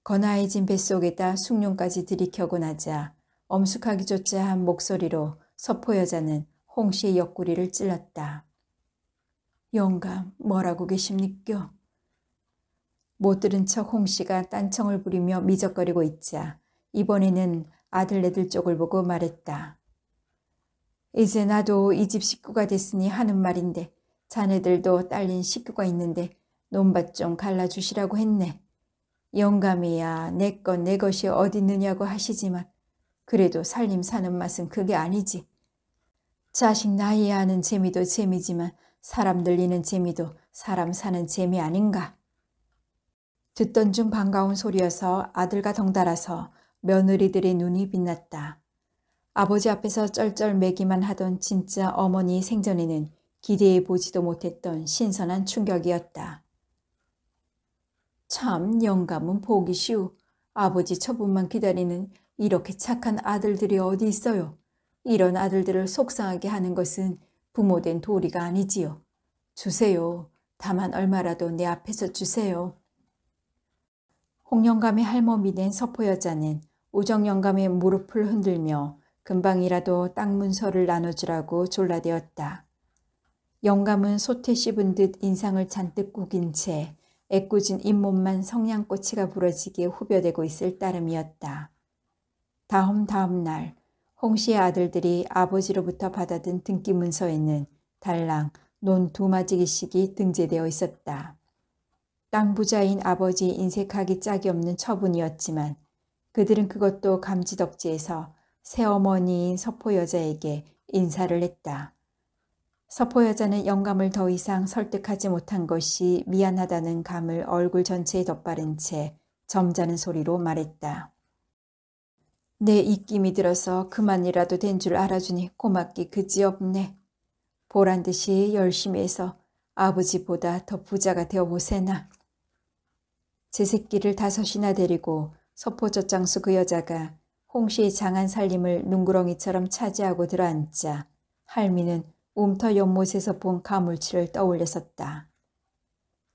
거나해진 뱃속에다 숭늉까지 들이켜고 나자 엄숙하기조차 한 목소리로 서포 여자는 홍씨의 옆구리를 찔렀다. 영감, 뭐라고 계십니까? 못 들은 척 홍씨가 딴청을 부리며 미적거리고 있자 이번에는 아들네들 쪽을 보고 말했다. 이제 나도 이 집 식구가 됐으니 하는 말인데 자네들도 딸린 식구가 있는데 논밭 좀 갈라주시라고 했네. 영감이야 내 것 내 것이 어디 있느냐고 하시지만 그래도 살림 사는 맛은 그게 아니지. 자식 나이 하는 재미도 재미지만 사람 늘리는 재미도 사람 사는 재미 아닌가. 듣던 중 반가운 소리여서 아들과 덩달아서 며느리들의 눈이 빛났다. 아버지 앞에서 쩔쩔매기만 하던 진짜 어머니 생전에는 기대해 보지도 못했던 신선한 충격이었다. 참 영감은 보기 쉬우. 아버지 처분만 기다리는 이렇게 착한 아들들이 어디 있어요. 이런 아들들을 속상하게 하는 것은 부모된 도리가 아니지요. 주세요. 다만 얼마라도 내 앞에서 주세요. 홍영감의 할멈이 된 서포 여자는 우정영감의 무릎을 흔들며 금방이라도 땅 문서를 나눠주라고 졸라대었다. 영감은 소태 씹은 듯 인상을 잔뜩 구긴 채 애꿎은 잇몸만 성냥꼬치가 부러지게 후벼대고 있을 따름이었다. 다음 날 홍씨의 아들들이 아버지로부터 받아든 등기 문서에는 달랑 논 2마지기씩이 등재되어 있었다. 땅 부자인 아버지 인색하기 짝이 없는 처분이었지만 그들은 그것도 감지덕지에서 새어머니인 서포 여자에게 인사를 했다. 서포 여자는 영감을 더 이상 설득하지 못한 것이 미안하다는 감을 얼굴 전체에 덧바른 채 점잖은 소리로 말했다. 내 입김이 들어서 그만이라도 된 줄 알아주니 고맙기 그지없네. 보란듯이 열심히 해서 아버지보다 더 부자가 되어보세나. 제 새끼를 5이나 데리고 서포 젖장수 그 여자가 홍씨의 장한 살림을 눈구렁이처럼 차지하고 들어앉자 할미는 움터 연못에서 본 가물치를 떠올렸었다.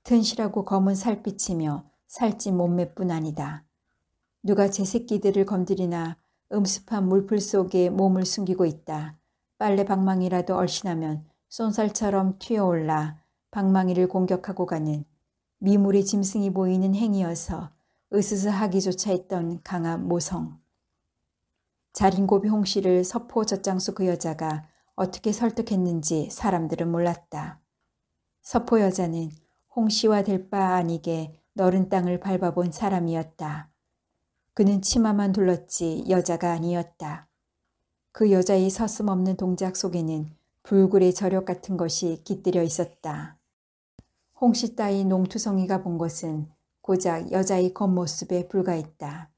튼실하고 검은 살빛이며 살찐 몸매뿐 아니다. 누가 제 새끼들을 건드리나 음습한 물풀 속에 몸을 숨기고 있다. 빨래 방망이라도 얼씬하면 쏜살처럼 튀어올라 방망이를 공격하고 가는 미물의 짐승이 보이는 행위여서 으스스하기조차 했던 강한 모성. 자린고비 홍씨를 서포 젖장수 그 여자가 어떻게 설득했는지 사람들은 몰랐다. 서포 여자는 홍씨와 될 바 아니게 너른 땅을 밟아본 사람이었다. 그는 치마만 둘렀지 여자가 아니었다. 그 여자의 서슴없는 동작 속에는 불굴의 저력 같은 것이 깃들여 있었다. 홍씨 따위 농투성이가 본 것은 고작 여자의 겉모습에 불과했다.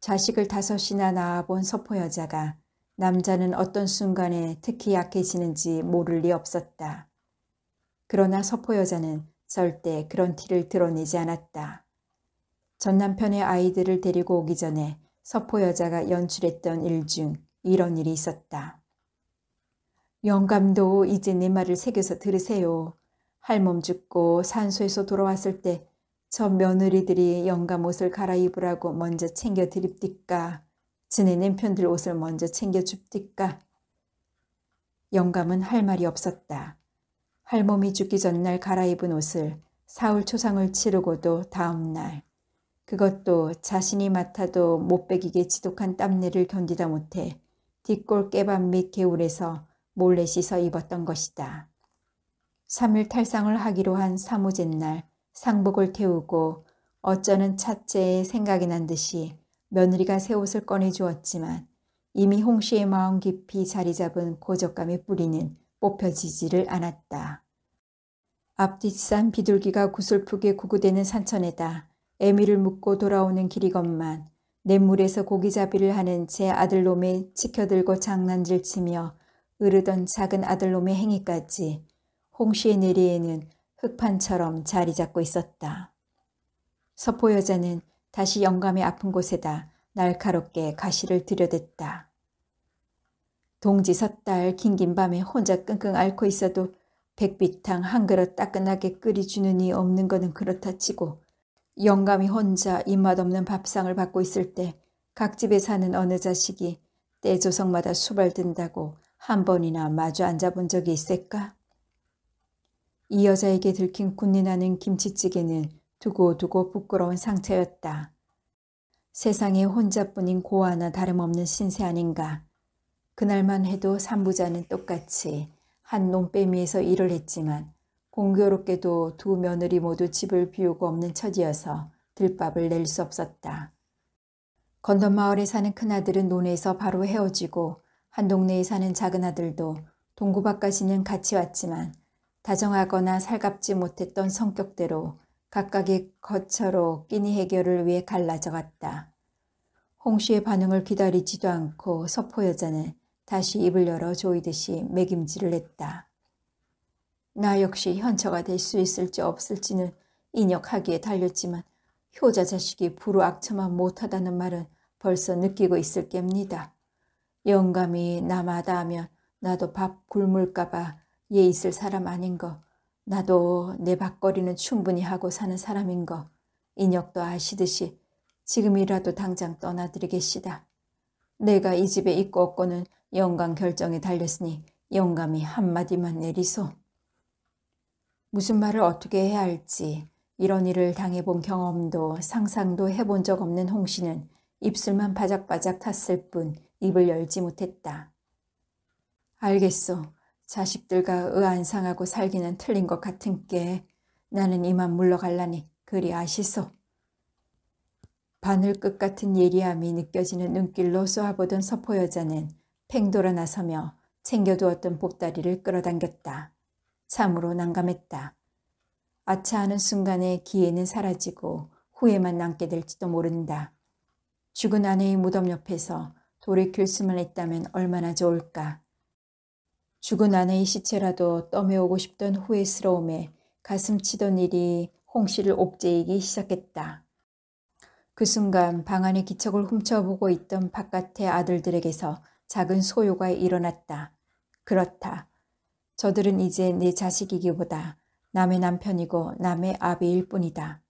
자식을 5이나 낳아본 서포 여자가 남자는 어떤 순간에 특히 약해지는지 모를 리 없었다. 그러나 서포 여자는 절대 그런 티를 드러내지 않았다. 전 남편의 아이들을 데리고 오기 전에 서포 여자가 연출했던 일 중 이런 일이 있었다. 영감도 이제 내 말을 새겨서 들으세요. 할멈 죽고 산소에서 돌아왔을 때 저 며느리들이 영감 옷을 갈아입으라고 먼저 챙겨 드립디까. 지네 남편들 옷을 먼저 챙겨 줍디까. 영감은 할 말이 없었다. 할멈이 죽기 전날 갈아입은 옷을 사흘 초상을 치르고도 다음 날 그것도 자신이 맡아도 못 베기게 지독한 땀내를 견디다 못해 뒷골 깨밥 및 개울에서 몰래 씻어 입었던 것이다. 3일 탈상을 하기로 한 사무제날 상복을 태우고 어쩌는 찻째에 생각이 난 듯이 며느리가 새 옷을 꺼내주었지만 이미 홍씨의 마음 깊이 자리 잡은 고적감의 뿌리는 뽑혀지지를 않았다. 앞뒷산 비둘기가 구슬프게 구구대는 산천에다 애미를 묻고 돌아오는 길이건만 냇물에서 고기잡이를 하는 제 아들놈의 치켜들고 장난질 치며 으르던 작은 아들놈의 행위까지 홍씨의 내리에는 흙판처럼 자리 잡고 있었다. 서포 여자는 다시 영감의 아픈 곳에다 날카롭게 가시를 들여댔다. 동지 섣달 긴긴 밤에 혼자 끙끙 앓고 있어도 백비탕 한 그릇 따끈하게 끓여주는 이 없는 거는 그렇다 치고 영감이 혼자 입맛 없는 밥상을 받고 있을 때 각 집에 사는 어느 자식이 때 조성마다 수발든다고 한 번이나 마주 앉아본 적이 있을까? 이 여자에게 들킨 군내나는 김치찌개는 두고두고 부끄러운 상처였다. 세상에 혼자뿐인 고 하나 다름없는 신세 아닌가. 그날만 해도 삼부자는 똑같이 한 논빼미에서 일을 했지만 공교롭게도 두 며느리 모두 집을 비우고 없는 처지여서 들밥을 낼 수 없었다. 건너마을에 사는 큰아들은 논에서 바로 헤어지고 한 동네에 사는 작은아들도 동구밭까지는 같이 왔지만 다정하거나 살갑지 못했던 성격대로 각각의 거처로 끼니 해결을 위해 갈라져 갔다. 홍씨의 반응을 기다리지도 않고 서포 여자는 다시 입을 열어 조이듯이 매김질을 했다. 나 역시 현처가 될 수 있을지 없을지는 인역하기에 달렸지만 효자 자식이 불우악처만 못하다는 말은 벌써 느끼고 있을 깹니다. 영감이 나마다 하면 나도 밥 굶을까봐 얘 있을 사람 아닌 거, 나도 내 밥거리는 충분히 하고 사는 사람인 거 인역도 아시듯이 지금이라도 당장 떠나드리겠시다. 내가 이 집에 있고 없고는 영감 결정에 달렸으니 영감이 한마디만 내리소. 무슨 말을 어떻게 해야 할지 이런 일을 당해본 경험도 상상도 해본 적 없는 홍씨는 입술만 바작바작 탔을 뿐 입을 열지 못했다. 알겠소. 자식들과 의안상하고 살기는 틀린 것 같은께 나는 이만 물러갈라니 그리 아시소. 바늘 끝 같은 예리함이 느껴지는 눈길로 쏘아보던 서포 여자는 팽 돌아 나서며 챙겨두었던 보따리를 끌어당겼다. 참으로 난감했다. 아차하는 순간에 기회는 사라지고 후회만 남게 될지도 모른다. 죽은 아내의 무덤 옆에서 돌이킬 수만 있다면 얼마나 좋을까. 죽은 아내의 시체라도 떠메오고 싶던 후회스러움에 가슴 치던 일이 홍씨를 옥죄이기 시작했다. 그 순간 방 안의 기척을 훔쳐보고 있던 바깥의 아들들에게서 작은 소요가 일어났다. 그렇다. 저들은 이제 내 자식이기보다 남의 남편이고 남의 아비일 뿐이다.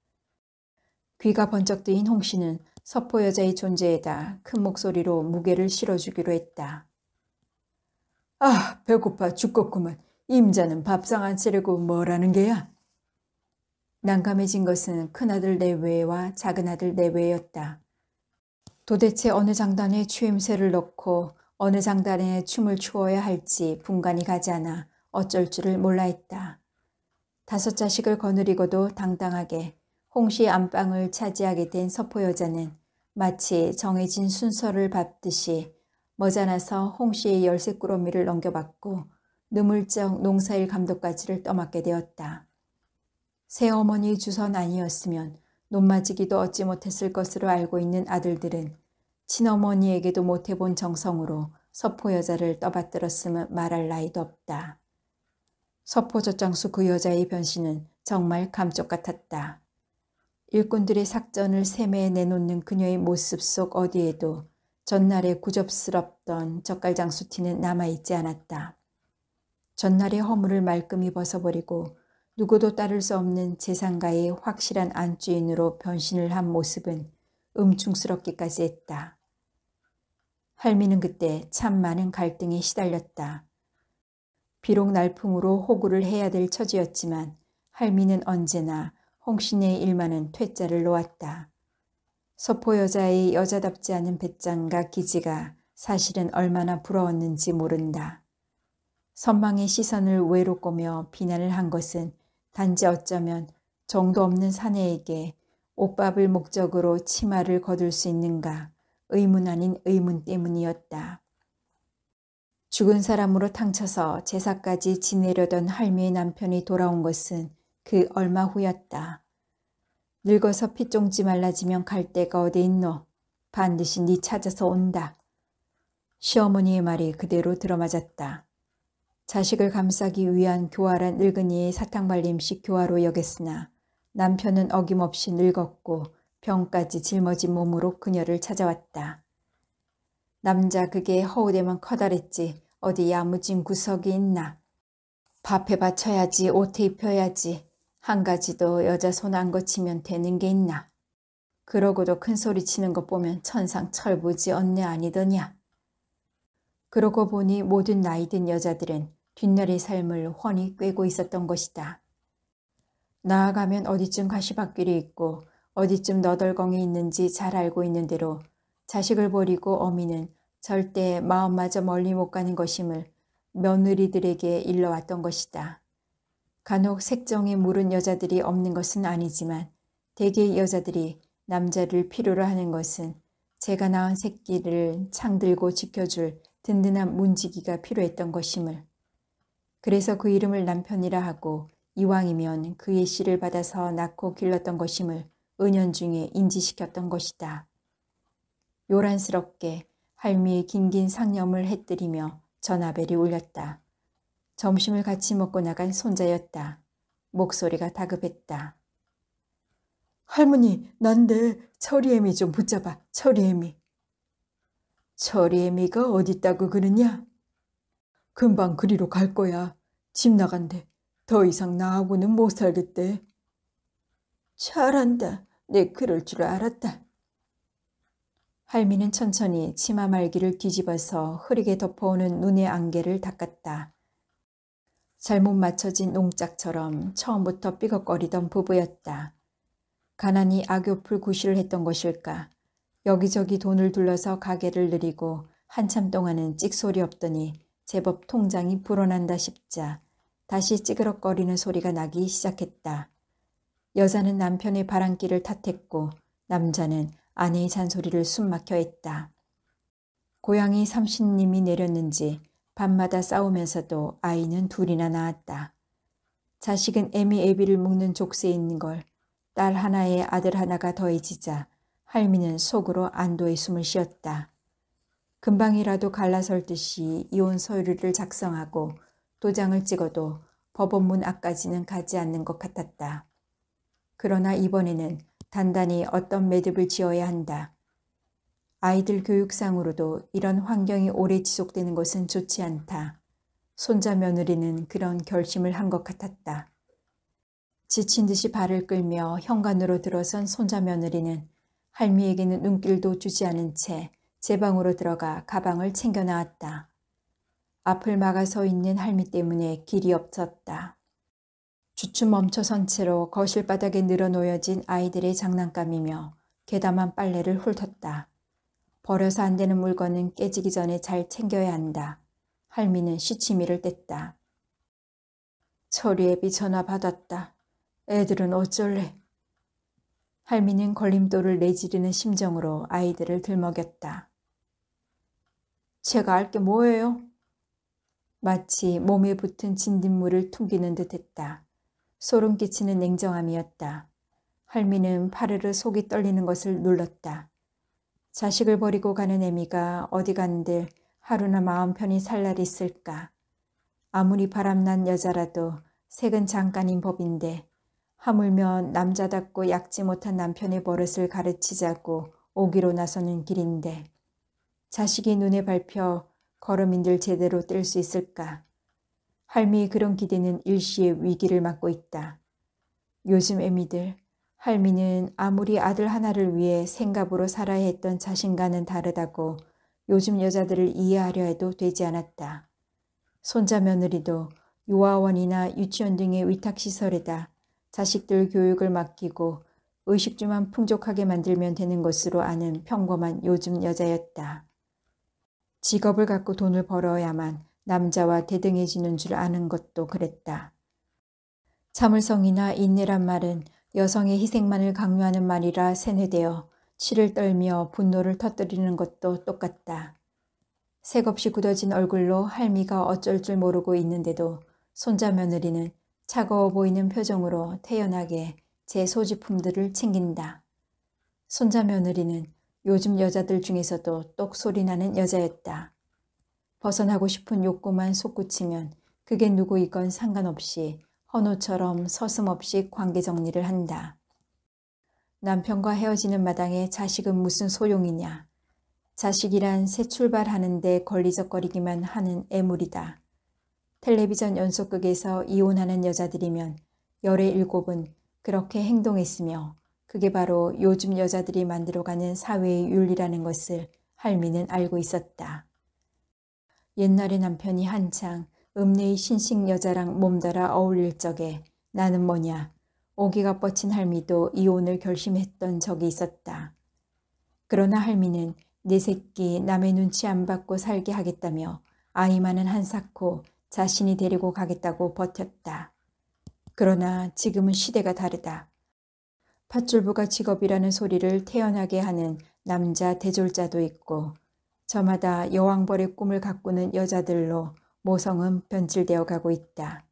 귀가 번쩍 뜨인 홍씨는 서포 여자의 존재에다 큰 목소리로 무게를 실어주기로 했다. 아, 배고파 죽겠구만. 임자는 밥상 안 차리고 뭐라는 게야? 난감해진 것은 큰아들 내외와 작은아들 내외였다. 도대체 어느 장단에 추임새를 넣고 어느 장단에 춤을 추어야 할지 분간이 가지 않아 어쩔 줄을 몰라 했다. 다섯 자식을 거느리고도 당당하게 홍씨 안방을 차지하게 된 서포 여자는 마치 정해진 순서를 밟듯이 머지않아서 홍씨의 열쇠 꾸러미를 넘겨받고 느물쩍 농사일 감독까지를 떠맡게 되었다. 새어머니의 주선 아니었으면 논맞이기도 얻지 못했을 것으로 알고 있는 아들들은 친어머니에게도 못해본 정성으로 서포 여자를 떠받들었음은 말할 나위도 없다. 서포 젖장수 그 여자의 변신은 정말 감쪽 같았다. 일꾼들의 삭전을 세매에 내놓는 그녀의 모습 속 어디에도 전날의 구접스럽던 젓갈장수 티는 남아있지 않았다. 전날의 허물을 말끔히 벗어버리고 누구도 따를 수 없는 재산가의 확실한 안주인으로 변신을 한 모습은 음충스럽기까지 했다. 할미는 그때 참 많은 갈등에 시달렸다. 비록 날풍으로 호구를 해야 될 처지였지만 할미는 언제나 홍신의 일만은 퇴짜를 놓았다. 서포 여자의 여자답지 않은 배짱과 기지가 사실은 얼마나 부러웠는지 모른다. 선망의 시선을 외롭고며 비난을 한 것은 단지 어쩌면 정도 없는 사내에게 옷밥을 목적으로 치마를 거둘 수 있는가? 의문 아닌 의문 때문이었다. 죽은 사람으로 탕쳐서 제사까지 지내려던 할미의 남편이 돌아온 것은 그 얼마 후였다. 늙어서 피똥지 말라지면 갈 데가 어디 있노? 반드시 네 찾아서 온다. 시어머니의 말이 그대로 들어맞았다. 자식을 감싸기 위한 교활한 늙은이의 사탕발림식 교화로 여겼으나 남편은 어김없이 늙었고 병까지 짊어진 몸으로 그녀를 찾아왔다. 남자 그게 허우대만 커다랬지 어디 야무진 구석이 있나. 밥해 받쳐야지 옷에 입혀야지 한 가지도 여자 손 안 거치면 되는 게 있나. 그러고도 큰 소리 치는 것 보면 천상 철부지 언네 아니더냐. 그러고 보니 모든 나이든 여자들은 뒷날의 삶을 훤히 꿰고 있었던 것이다. 나아가면 어디쯤 가시밭길이 있고 어디쯤 너덜거이 있는지 잘 알고 있는 대로 자식을 버리고 어미는 절대 마음마저 멀리 못 가는 것임을 며느리들에게 일러왔던 것이다. 간혹 색정에 물은 여자들이 없는 것은 아니지만 대개 여자들이 남자를 필요로 하는 것은 제가 낳은 새끼를 창들고 지켜줄 든든한 문지기가 필요했던 것임을. 그래서 그 이름을 남편이라 하고 이왕이면 그의 씨를 받아서 낳고 길렀던 것임을 은연중에 인지시켰던 것이다. 요란스럽게 할미의 긴긴 상념을 해뜨리며 전화벨이 울렸다. 점심을 같이 먹고 나간 손자였다. 목소리가 다급했다. 할머니, 난데 철이애미 좀 붙잡아, 철이애미. 철이애미가 어딨다고 그러냐? 금방 그리로 갈 거야. 집 나간대. 더 이상 나하고는 못 살겠대. 잘한다. 내 그럴 줄 알았다. 할미는 천천히 치마 말기를 뒤집어서 흐리게 덮어오는 눈의 안개를 닦았다. 잘못 맞춰진 농짝처럼 처음부터 삐걱거리던 부부였다. 가난이 악요풀 구실을 했던 것일까. 여기저기 돈을 둘러서 가게를 늘이고 한참 동안은 찍소리 없더니 제법 통장이 불어난다 싶자 다시 찌그럭거리는 소리가 나기 시작했다. 여자는 남편의 바람길을 탓했고 남자는 아내의 잔소리를 숨막혀 했다. 고양이 삼신님이 내렸는지 밤마다 싸우면서도 아이는 둘이나 낳았다. 자식은 애미 애비를 묶는 족쇄에 있는 걸 딸 하나에 아들 하나가 더해지자 할미는 속으로 안도의 숨을 쉬었다. 금방이라도 갈라설 듯이 이혼 서류를 작성하고 도장을 찍어도 법원문 앞까지는 가지 않는 것 같았다. 그러나 이번에는 단단히 어떤 매듭을 지어야 한다. 아이들 교육상으로도 이런 환경이 오래 지속되는 것은 좋지 않다. 손자 며느리는 그런 결심을 한 것 같았다. 지친 듯이 발을 끌며 현관으로 들어선 손자 며느리는 할미에게는 눈길도 주지 않은 채 제 방으로 들어가 가방을 챙겨 나왔다. 앞을 막아서 있는 할미 때문에 길이 없었다. 주춤 멈춰선 채로 거실 바닥에 늘어놓여진 아이들의 장난감이며 개담한 빨래를 훑었다. 버려서 안 되는 물건은 깨지기 전에 잘 챙겨야 한다. 할미는 시치미를 뗐다. 철이애비 전화 받았다. 애들은 어쩔래? 할미는 걸림돌을 내지르는 심정으로 아이들을 들먹였다. 제가 알 게 뭐예요? 마치 몸에 붙은 진딧물을 퉁기는 듯 했다. 소름 끼치는 냉정함이었다. 할미는 파르르 속이 떨리는 것을 눌렀다. 자식을 버리고 가는 애미가 어디 간들 하루나 마음 편히 살 날이 있을까. 아무리 바람난 여자라도 색은 잠깐인 법인데 하물며 남자답고 얕지 못한 남편의 버릇을 가르치자고 오기로 나서는 길인데 자식이 눈에 밟혀 걸음인들 제대로 뗄 수 있을까. 할미의 그런 기대는 일시의 위기를 맞고 있다. 요즘 애미들, 할미는 아무리 아들 하나를 위해 생갑으로 살아야 했던 자신과는 다르다고 요즘 여자들을 이해하려 해도 되지 않았다. 손자 며느리도 유아원이나 유치원 등의 위탁시설에다 자식들 교육을 맡기고 의식주만 풍족하게 만들면 되는 것으로 아는 평범한 요즘 여자였다. 직업을 갖고 돈을 벌어야만 남자와 대등해지는 줄 아는 것도 그랬다. 참을성이나 인내란 말은 여성의 희생만을 강요하는 말이라 세뇌되어 치를 떨며 분노를 터뜨리는 것도 똑같다. 색없이 굳어진 얼굴로 할미가 어쩔 줄 모르고 있는데도 손자 며느리는 차가워 보이는 표정으로 태연하게 제 소지품들을 챙긴다. 손자 며느리는 요즘 여자들 중에서도 똑소리 나는 여자였다. 벗어나고 싶은 욕구만 솟구치면 그게 누구이건 상관없이 헌호처럼 서슴없이 관계 정리를 한다. 남편과 헤어지는 마당에 자식은 무슨 소용이냐. 자식이란 새 출발하는데 걸리적거리기만 하는 애물이다. 텔레비전 연속극에서 이혼하는 여자들이면 17은 그렇게 행동했으며 그게 바로 요즘 여자들이 만들어가는 사회의 윤리라는 것을 할미는 알고 있었다. 옛날에 남편이 한창 읍내의 신식 여자랑 몸달아 어울릴 적에 나는 뭐냐 오기가 뻗친 할미도 이혼을 결심했던 적이 있었다. 그러나 할미는 내 새끼 남의 눈치 안 받고 살게 하겠다며 아이만은 한사코 자신이 데리고 가겠다고 버텼다. 그러나 지금은 시대가 다르다. 팥줄부가 직업이라는 소리를 태연하게 하는 남자 대졸자도 있고 저마다 여왕벌의 꿈을 가꾸는 여자들로 모성은 변질되어 가고 있다.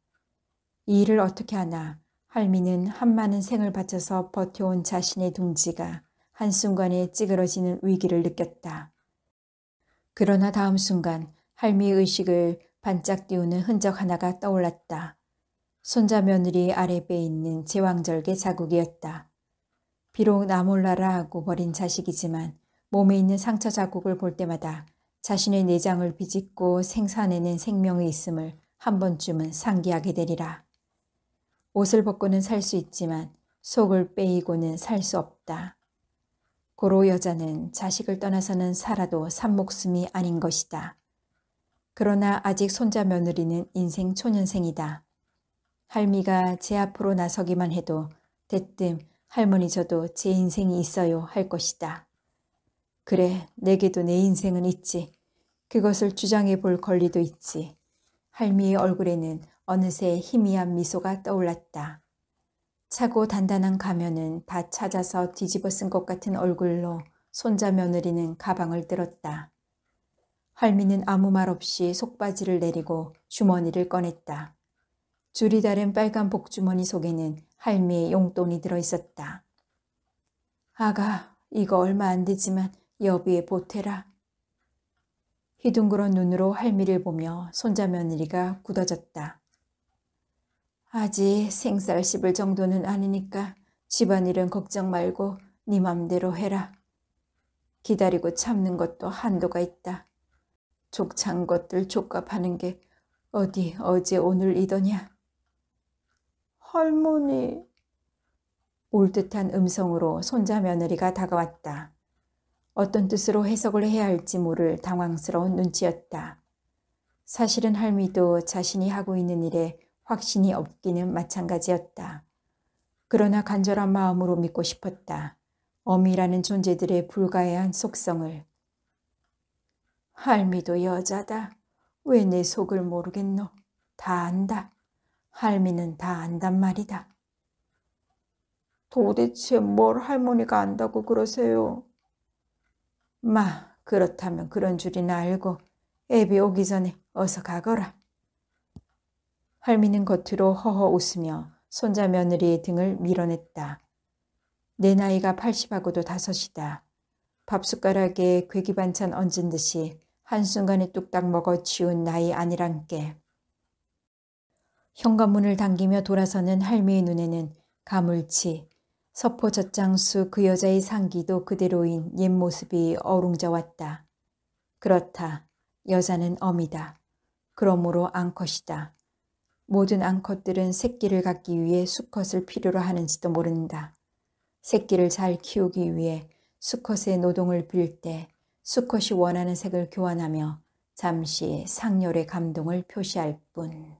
이 일을 어떻게 하나 할미는 한많은 생을 바쳐서 버텨온 자신의 둥지가 한순간에 찌그러지는 위기를 느꼈다. 그러나 다음 순간 할미의 의식을 반짝 띄우는 흔적 하나가 떠올랐다. 손자 며느리 아랫배에 있는 제왕절개 자국이었다. 비록 나 몰라라 하고 버린 자식이지만 몸에 있는 상처 자국을 볼 때마다 자신의 내장을 비집고 생산해낸 생명의 있음을 한 번쯤은 상기하게 되리라. 옷을 벗고는 살 수 있지만 속을 빼이고는 살 수 없다. 고로 여자는 자식을 떠나서는 살아도 산목숨이 아닌 것이다. 그러나 아직 손자 며느리는 인생 초년생이다. 할미가 제 앞으로 나서기만 해도 대뜸 할머니 저도 제 인생이 있어요 할 것이다. 그래, 내게도 내 인생은 있지. 그것을 주장해 볼 권리도 있지. 할미의 얼굴에는 어느새 희미한 미소가 떠올랐다. 차고 단단한 가면은 다 찾아서 뒤집어 쓴 것 같은 얼굴로 손자 며느리는 가방을 들었다. 할미는 아무 말 없이 속바지를 내리고 주머니를 꺼냈다. 줄이 다른 빨간 복주머니 속에는 할미의 용돈이 들어있었다. 아가, 이거 얼마 안 되지만 여비에 보태라. 휘둥그런 눈으로 할미를 보며 손자 며느리가 굳어졌다. 아직 생쌀 씹을 정도는 아니니까 집안일은 걱정 말고 네 맘대로 해라. 기다리고 참는 것도 한도가 있다. 족찬 것들 족갑하는 게 어디 어제 오늘이더냐. 할머니. 울 듯한 음성으로 손자 며느리가 다가왔다. 어떤 뜻으로 해석을 해야 할지 모를 당황스러운 눈치였다. 사실은 할미도 자신이 하고 있는 일에 확신이 없기는 마찬가지였다. 그러나 간절한 마음으로 믿고 싶었다. 어미라는 존재들의 불가해한 속성을. 할미도 여자다. 왜 내 속을 모르겠노? 다 안다. 할미는 다 안단 말이다. 도대체 뭘 할머니가 안다고 그러세요? 마, 그렇다면 그런 줄이나 알고 애비 오기 전에 어서 가거라. 할미는 겉으로 허허 웃으며 손자 며느리의 등을 밀어냈다. 내 나이가 80하고도 5이다. 밥숟가락에 괴기 반찬 얹은 듯이 한순간에 뚝딱 먹어치운 나이 아니란께. 현관문을 당기며 돌아서는 할미의 눈에는 가물치, 서포 젖장수 그 여자의 상기도 그대로인 옛 모습이 어룽져 왔다. 그렇다. 여자는 어미다. 그러므로 앙컷이다. 모든 앙컷들은 새끼를 갖기 위해 수컷을 필요로 하는지도 모른다. 새끼를 잘 키우기 위해 수컷의 노동을 빌 때 수컷이 원하는 색을 교환하며 잠시 상렬의 감동을 표시할 뿐.